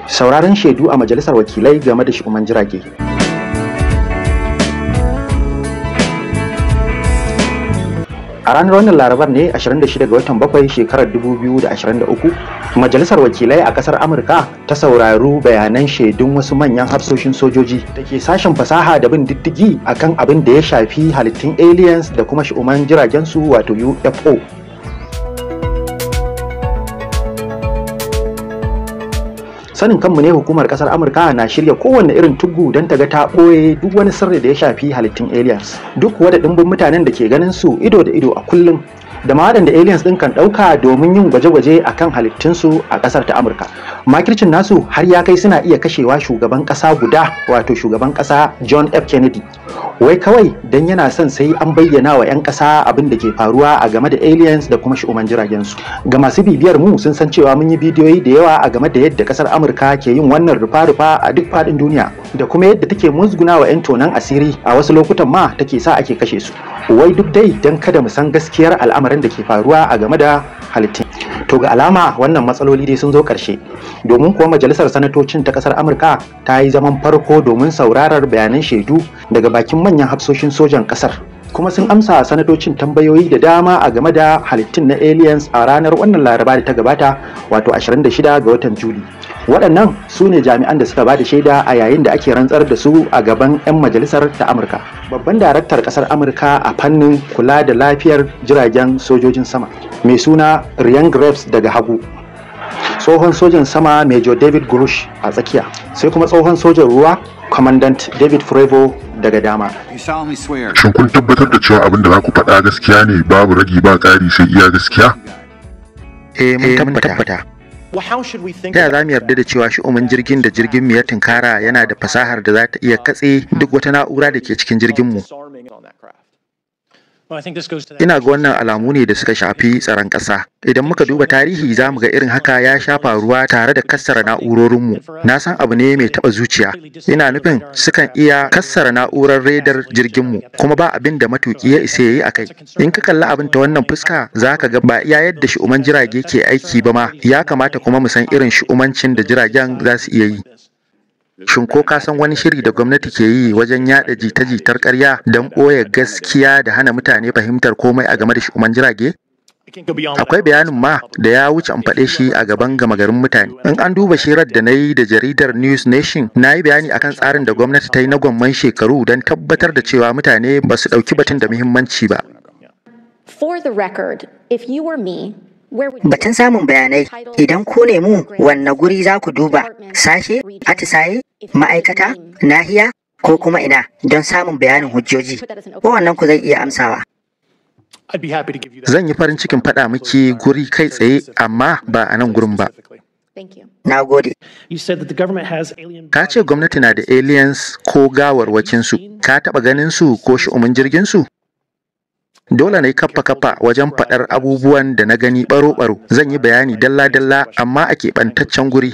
Sauraron shaidu a Majalisar Wakilai game da Shu'uman Jirage. A ranar wannan Larabar ne 26 ga watan 7 shekarar 2023, Majalisar Wakilai a ƙasar Amurika ta saurari bayanan shaidun wasu manyan hafsoshin sojoji da ke sashen fasaha da bin diddigi akan abin da ya shafi halittun aliens da kuma Shu'uman Jiragensu wato UFO. Sanin kanmu ne hukumar kasar Amurka na shirya kowanne irin tuggu don ta ga ta ɓoye duk wani sirri da ya shafi halittun aliens. Duk wada ɗimbin mutanen da ke ganin su ido da ido a kullum, da ma waɗanda aliens ɗin kan ɗauka domin yin gwaje-gwaje akan halittunsu a ƙasar ta Amurka. Makircin nasu har ya kai suna iya kashewa shugaban ƙasa guda, wato shugaban ƙasa John F. Kennedy. Wai kawai don yana son sai an bayyana wa 'yan ƙasa abin da ke faruwa a game da aliens da kuma Shu'uman Jiragensu. Ga masu bibiyar mu sun san cewa mun yi bidiyoyi da yawa a game da yadda ƙasar Amurka ke yin wannan rufa-rufa a duk faɗin duniya, da kuma yadda take musguna wa 'yan tonan asiri, a wasu lokutan ma take sa ake kashe su. Wai duk dai don kada mu san gaskiyar al'amarin da ke faruwa a game da halittun. To ga alama wannan matsaloli dai sun zo ƙarshe, domin kuwa majalisar sanatocin ta ƙasar Amurka ta yi zaman farko domin saurarar bayanan shaidu daga bakin manyan hafsoshin sojan ƙasar, kuma sun amsa sanatocin tambayoyi da dama a game da halittun na aliens a ranar wannan Laraba da ta gabata, wato 26 ga watan Juli. Waɗannan su ne jami'an da suka ba da shaida a yayin da ake rantsar da su a gaban 'yan majalisar ta Amurka. Babban daraktar ƙasar Amurka a fannin kula da lafiyar jiragen sojojin sama, mai suna Ryan Graves daga hagu, tsohon sojan sama Major David Grush a tsakiya, sai kuma tsohon sojan ruwa Commandant David Frevo daga dama. Shin kun tabbatar da cewa abin da za ku faɗa gaskiya ne, babu ragi ba ƙari sai iya gaskiya? Mun tabbata. Ta za mu yarda da cewa Shu'uman jirgin da jirgin mu ya tunkara yana da fasahar da za ta iya katse duk wata na'ura da ke cikin jirgin mu? Ina ga wannan alamu ne da suka shafi tsaron ƙasa. Idan muka duba tarihi za mu ga irin haka ya shafa ruwa tare da kassara na'urorinmu. Na san abu ne mai taɓa zuciya. Ina nufin sukan iya kassara na'urar redar jirginmu, kuma ba abin da matuƙi ya isa ya yi a kai. In ka kalli abin ta wannan fuska, za ka ga ba iya yadda Shu'uman jirage ke aiki ba ma, ya kamata kuma mu san irin shu'umancin da jiragen za su iya yi. Shin ko ka san wani shiri da gwamnati ke yi wajen yada jita-jitar ƙarya don ɓoye gaskiya da hana mutane fahimtar komai a game da Shu'uman jirage? Akwai bayanin ma da ya wuce an faɗe shi a gaban gama garin mutane. In an duba shirar da na yi da jaridar News Nation, na yi bayani akan tsarin da gwamnati ta yi na gwamman shekaru don tabbatar da cewa mutane ba su ɗauki batun da muhimmanci ba. Batun samun bayanai, idan ku ne mu, wanne guri za ku duba? Sashe, atisaye, ma'aikata, nahiya, ko kuma ina don samun bayanin hujjoji? Ko wannan ku zai iya amsawa? Zan yi farin cikin faɗa miki guri kai tsaye, amma ba a nan gurin ba. Na gode. Ka ce gwamnati na da aliens ko gawarwakinsu. Ka taɓa ganin su ko Shu'uman jirginsu? Dole na yi kaffa wajen faɗar abubuwan da na gani ɓaro-ɓaro. Zan yi bayani dalla-dalla, amma a keɓantaccen guri.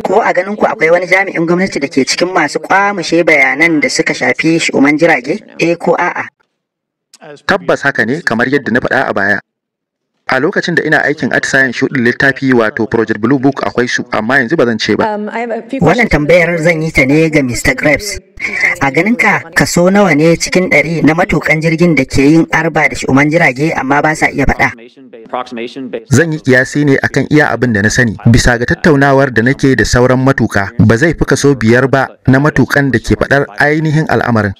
Ko a ganin ku akwai wani jami'in gwamnati da ke cikin masu kwamushe bayanan da suka shafi Shu'uman jirage? Ko a'a? Tabbas haka ne, kamar yadda na faɗa a baya. A lokacin da ina aikin atisayen shuɗin littafi wato Project Blue Book akwai su, amma yanzu ba zan ce ba. Wannan tambayar zan yi ta ne ga Mr. Graves. A ganin ka, kaso nawa ne cikin 100 na matukan jirgin da ke yin arba da Shu'uman jirage amma ba sa iya faɗa? Zan yi kiyasi ne akan iya abin da na sani. Bisa ga tattaunawar da nake da sauran matuka, ba zai fi kaso 5 ba na matukan da ke faɗar ainihin al'amarin.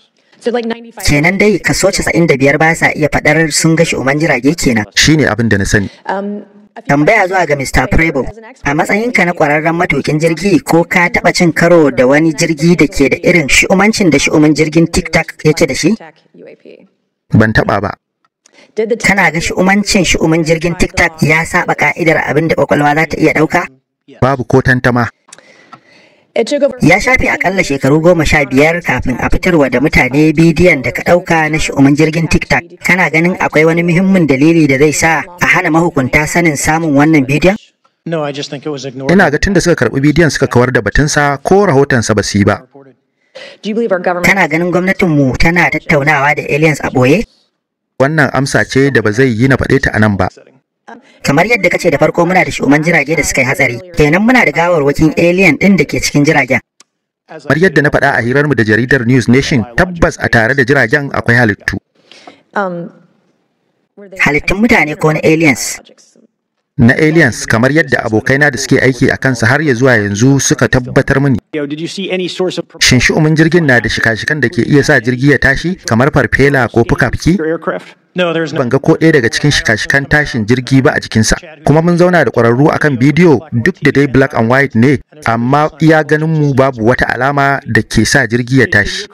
Kenan dai kaso 95 ba sa iya faɗar sun ga Shu'uman jirage kenan. Shine abin da na sani. Tambaya zuwa ga Mr. Prevo, a matsayinka na ƙwararren matukin jirgi, ko ka taɓa cin karo da wani jirgi da ke da irin shu'umancin da Shu'uman jirgin Tic-Tac yake da shi? Ban taɓa ba. Kana ga Shu'uman jirgin Tic-Tac ya saba ka'idar abin da ƙwaƙwalwa za ta iya ɗauka? Babu ko tantama. Ya shafe akalla shekaru 15 kafin a fitarwa da mutane bidiyon da ka ɗauka na Shu'uman jirgin Tic-Tac. Kana ganin akwai wani muhimmin dalili da zai sa a hana mahukunta sanin samun wannan bidiyon? Ina ga tunda suka karɓi bidiyon suka kawar da batunsa ko rahotonsa ba su yi ba. Kana ganin gwamnatinmu tana tattaunawa da aliens a ɓoye? Wannan amsa ce da ba zai yi na faɗe ta a nan ba. Kamar yadda kace da farko muna da shu'uman jirage da suka yi hatsari, kenan muna da gawarwakin alien ɗin da ke cikin jiragen. Kamar yadda na faɗa a hirarmu da jaridar News Nation, tabbas a tare da jiragen akwai halittu. Halittun mutane ko na aliens? Na aliens, kamar yadda abokaina da suke aiki a kansa har ya zuwa yanzu suka tabbatar mini. Shin shu'umin jirgin na da shika-shikan da ke iya sa jirgi ya tashi kamar farfela ko fuka-fiki? Ban ga ko ɗaya daga cikin shika-shikan tashin jirgi ba a jikinsa. Kuma mun zauna da ƙwararru akan bidiyo, duk da dai black and white ne, amma iya ganin mu babu wata alama da ke sa jirgi ya tashi.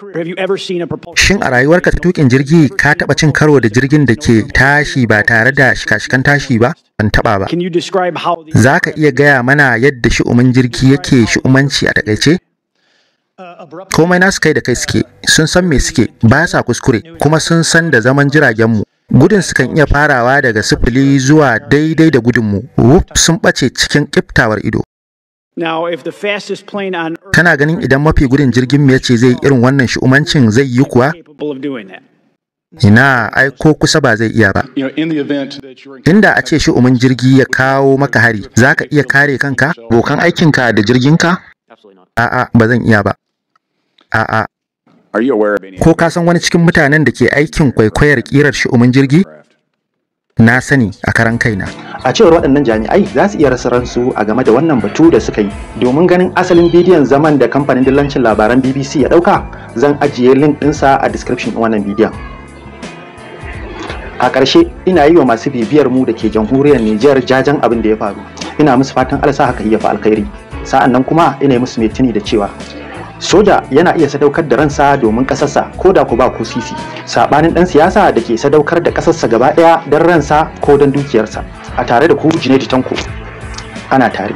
Shin a rayuwarka ta tuƙin jirgi ka taɓa cin karo da jirgin da ke tashi ba tare da shika-shikan tashi ba? Ban taɓa ba. Za ka iya gaya mana yadda shu'umin jirgi yake shu'umanci a takaice? Komai nasu kai da kai suke, sun san me suke, ba sa kuskure, kuma sun san da zaman jiragenmu. Gudun su kan iya farawa daga 0 zuwa daidai da gudunmu, sun ɓace cikin ƙiftawar ido. Kana ganin idan mafi gudun jirgin mu ya ce zai irin wannan shu'umancin zai yi kuwa? Ina ai ko kusa ba zai iya ba. Inda a ce shu'umin jirgi ya kawo maka hari, za ka iya kare kanka, abokan aikinka da jirginka? A'a, ba zan iya ba. A'a. Ko ka san wani cikin mutanen da ke aikin kwaikwayar ƙirar shu'umin jirgi? Na sani a karan kaina. A cewar waɗannan jami'ai za su iya rasa ransu a game da wannan batu da suka yi. Domin ganin asalin bidiyon zaman da kamfanin dillancin labaran BBC ya ɗauka, zan ajiye link ɗinsa a description ɗin wannan bidiyon. A ƙarshe, ina yi wa masu bibiyar mu da ke jamhuriyar Nijar jajen abin da ya faru. Ina musu fatan Allah sa haka ya fi alkhairi. Sa'an nan kuma ina musu mai tuni da cewa soja yana iya sadaukar da ransa domin ƙasarsa ko da ku ba ko sisi, saɓanin ɗan siyasa da ke sadaukar da ƙasarsa gaba ɗaya don ransa ko don dukiyarsa. A tare da ku Junaidu Tanko, ana tare.